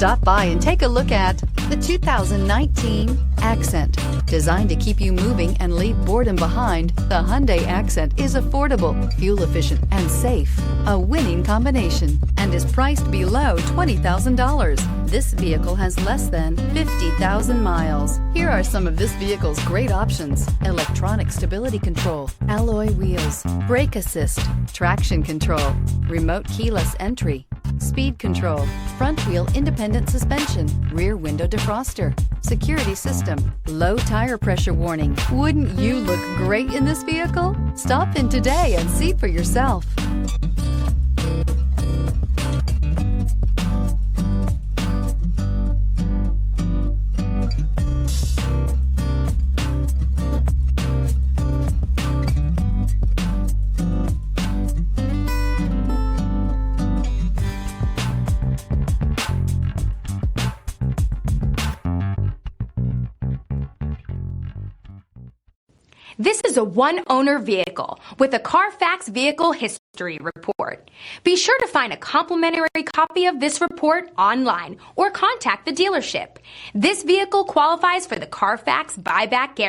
Stop by and take a look at the 2019 Accent. Designed to keep you moving and leave boredom behind, the Hyundai Accent is affordable, fuel efficient, and safe. A winning combination, and is priced below $20,000. This vehicle has less than 50,000 miles. Here are some of this vehicle's great options: electronic stability control, alloy wheels, brake assist, traction control, remote keyless entry, speed control, front wheel independent suspension, rear window defroster, security system, low tire pressure warning. Wouldn't you look great in this vehicle? Stop in today and see for yourself. This is a one-owner vehicle with a Carfax Vehicle History Report. Be sure to find a complimentary copy of this report online or contact the dealership. This vehicle qualifies for the Carfax Buyback Guarantee.